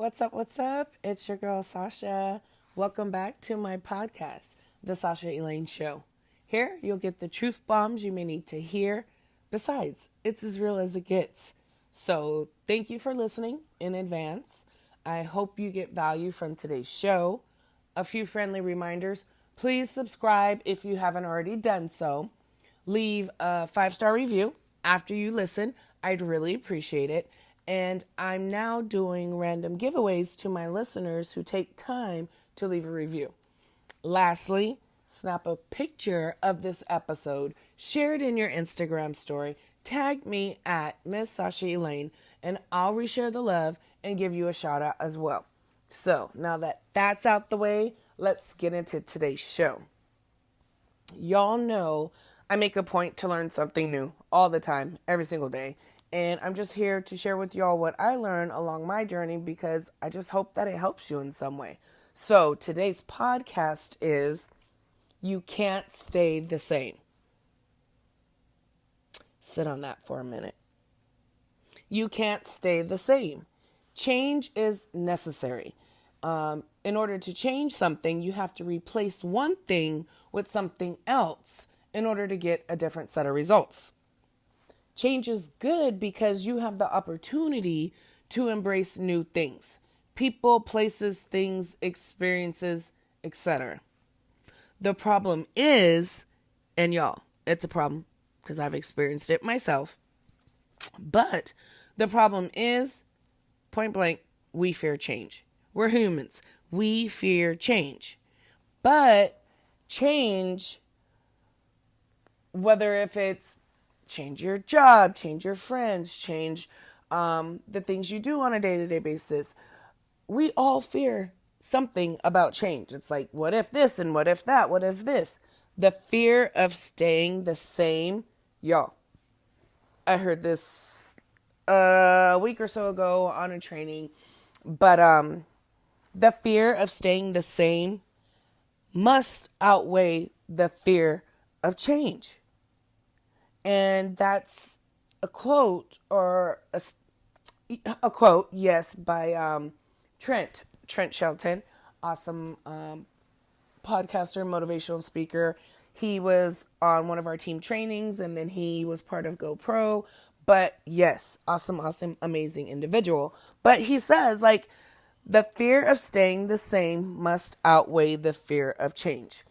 What's up? What's up? It's your girl, Sasha. Welcome back to my podcast, The Sasha Elaine Show. Here, you'll get the truth bombs you may need to hear. Besides, it's as real as it gets. So, thank you for listening in advance. I hope you get value from today's show. A few friendly reminders. Please subscribe if you haven't already done so. Leave a 5-star review after you listen. I'd really appreciate it. And I'm now doing random giveaways to my listeners who take time to leave a review. Lastly, snap a picture of this episode, share it in your Instagram story, tag me at Miss Sasha Elaine, and I'll reshare the love and give you a shout out as well. So now that that's out the way, let's get into today's show. Y'all know I make a point to learn something new all the time, every single day. And I'm just here to share with y'all what I learned along my journey because I just hope that it helps you in some way. So today's podcast is You Can't Stay the Same. Sit on that for a minute. You can't stay the same. Change is necessary. In order to change something, you have to replace one thing with something else in order to get a different set of results. Change is good because you have the opportunity to embrace new things. People, places, things, experiences, etc. The problem is, and y'all, it's a problem because I've experienced it myself. But the problem is, point blank, we fear change. We're humans. We fear change. But change, whether if it's change your job, change your friends, change the things you do on a day-to-day basis. We all fear something about change. It's like, what if this and what if that? What if this? The fear of staying the same. Y'all, I heard this a week or so ago on a training, but the fear of staying the same must outweigh the fear of change. And that's a quote or a quote, yes, by Trent Shelton, awesome podcaster, motivational speaker. He was on one of our team trainings and then he was part of GoPro. But yes, awesome, amazing individual. But he says, like, the fear of staying the same must outweigh the fear of change.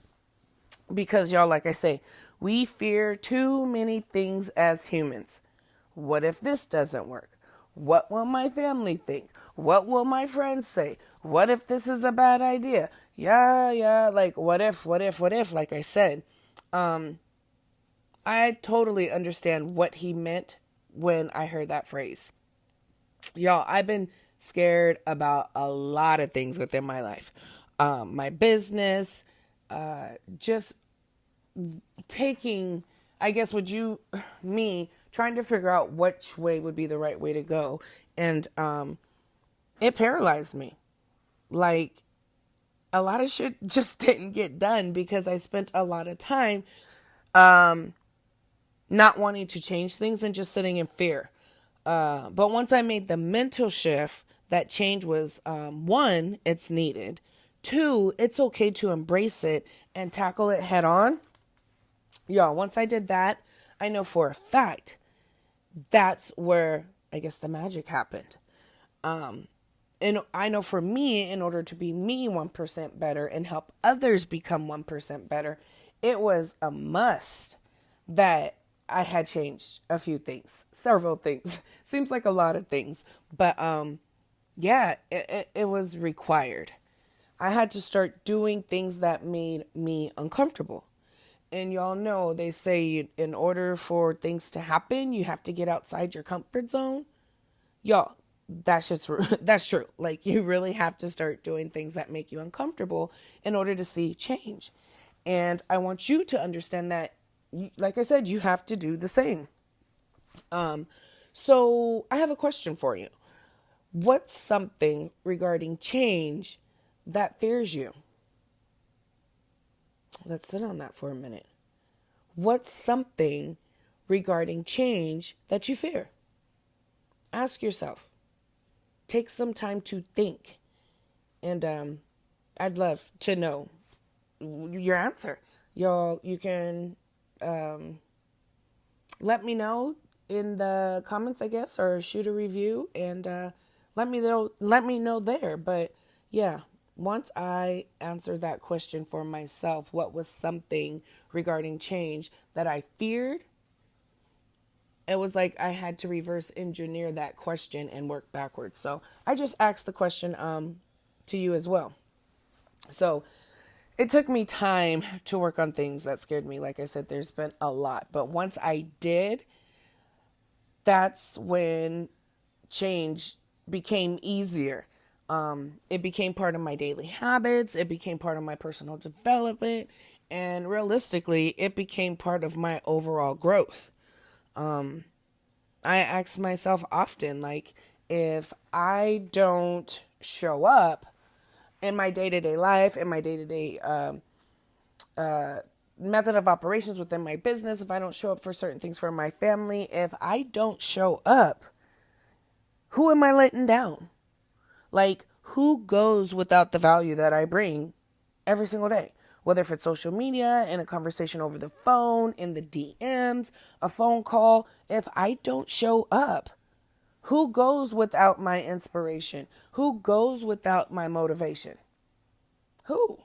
Because y'all, like I say, we fear too many things as humans. What if this doesn't work? What will my family think? What will my friends say? What if this is a bad idea? Yeah, like what if, like I said. I totally understand what he meant when I heard that phrase. Y'all, I've been scared about a lot of things within my life. My business, just taking, I guess, trying to figure out which way would be the right way to go. And it paralyzed me. Like, a lot of shit just didn't get done because I spent a lot of time not wanting to change things and just sitting in fear. But once I made the mental shift that change was, one, it's needed. Two, it's okay to embrace it and tackle it head on. Y'all, once I did that, I know for a fact that's where, I guess, the magic happened. And I know for me, in order to be me 1% better and help others become 1% better, it was a must that I had changed a few things, several things. Seems like a lot of things, but yeah, it was required. I had to start doing things that made me uncomfortable. And y'all know they say in order for things to happen, you have to get outside your comfort zone. Y'all, that's true. Like, you really have to start doing things that make you uncomfortable in order to see change. And I want you to understand that, like I said, you have to do the same. So I have a question for you. What's something regarding change that fears you? Let's sit on that for a minute. What's something regarding change that you fear? Ask yourself. take some time to think. And I'd love to know your answer. You can let me know in the comments, I guess, or shoot a review and let me know there. But yeah, once I answered that question for myself, what was something regarding change that I feared? It was like I had to reverse engineer that question and work backwards. So I just asked the question to you as well. So it took me time to work on things that scared me. Like I said, there's been a lot. But once I did, that's when change became easier. It became part of my daily habits. It became part of my personal development. And realistically, it became part of my overall growth. I ask myself often, like, if I don't show up in my day-to-day life, in my day-to-day method of operations within my business, if I don't show up for certain things for my family, if I don't show up, who am I letting down? Like, who goes without the value that I bring every single day? Whether if it's social media, in a conversation over the phone, in the DMs, a phone call, if I don't show up, who goes without my inspiration? Who goes without my motivation? Who?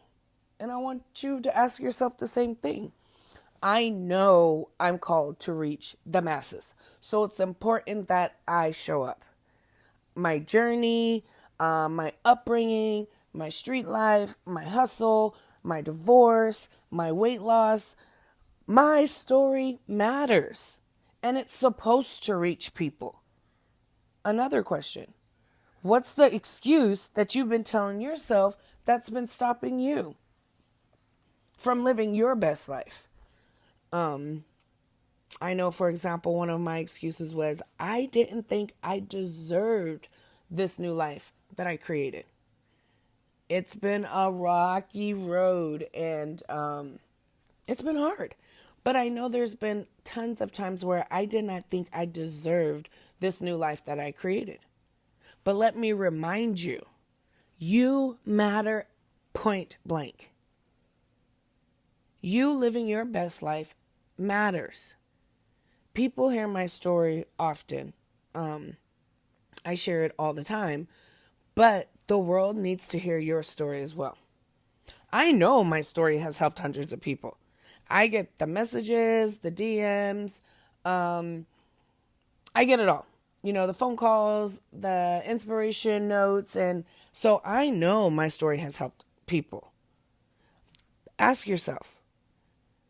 And I want you to ask yourself the same thing. I know I'm called to reach the masses. So it's important that I show up. My journey, my upbringing, my street life, my hustle, my divorce, my weight loss, my story matters. And it's supposed to reach people. Another question. What's the excuse that you've been telling yourself that's been stopping you from living your best life? I know, for example, one of my excuses was I didn't think I deserved this new life that I created. It's been a rocky road and it's been hard. But I know there's been tons of times where I did not think I deserved this new life that I created. But let me remind you, you matter point blank. You living your best life matters. People hear my story often. I share it all the time, but the world needs to hear your story as well. I know my story has helped hundreds of people. I get the messages, the DMs, I get it all. You know, the phone calls, the inspiration notes, and so I know my story has helped people. Ask yourself,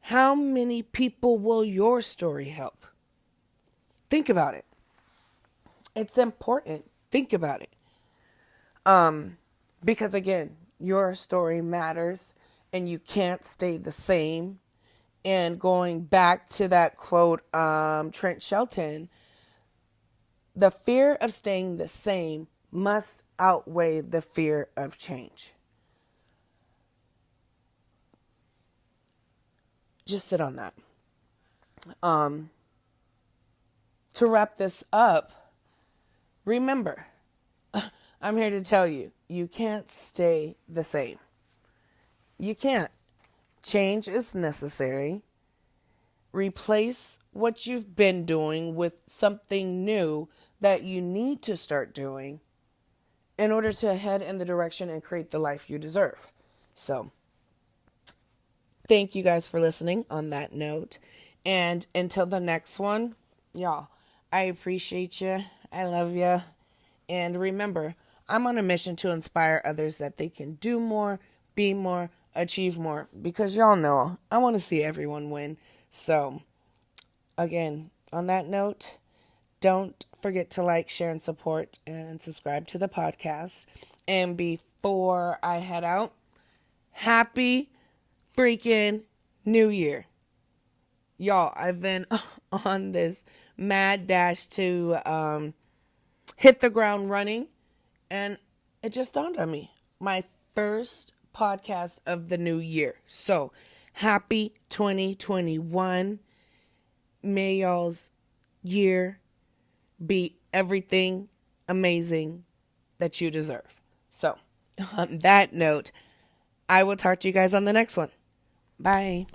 how many people will your story help? Think about it. It's important. Think about it. Because again, your story matters and you can't stay the same. And going back to that quote, Trent Shelton, the fear of staying the same must outweigh the fear of change. Just sit on that. To wrap this up, remember, I'm here to tell you, you can't stay the same. You can't. Change is necessary. Replace what you've been doing with something new that you need to start doing in order to head in the direction and create the life you deserve. So, thank you guys for listening on that note. And until the next one, y'all, I appreciate you. I love you. And remember, I'm on a mission to inspire others that they can do more, be more, achieve more, because y'all know I want to see everyone win. So again, on that note, don't forget to like, share, and support and subscribe to the podcast. And before I head out, happy freaking New Year. Y'all, I've been on this mad dash to hit the ground running, and it just dawned on me. My first podcast of the new year. So, happy 2021. May y'all's year be everything amazing that you deserve. So, on that note, I will talk to you guys on the next one. Bye.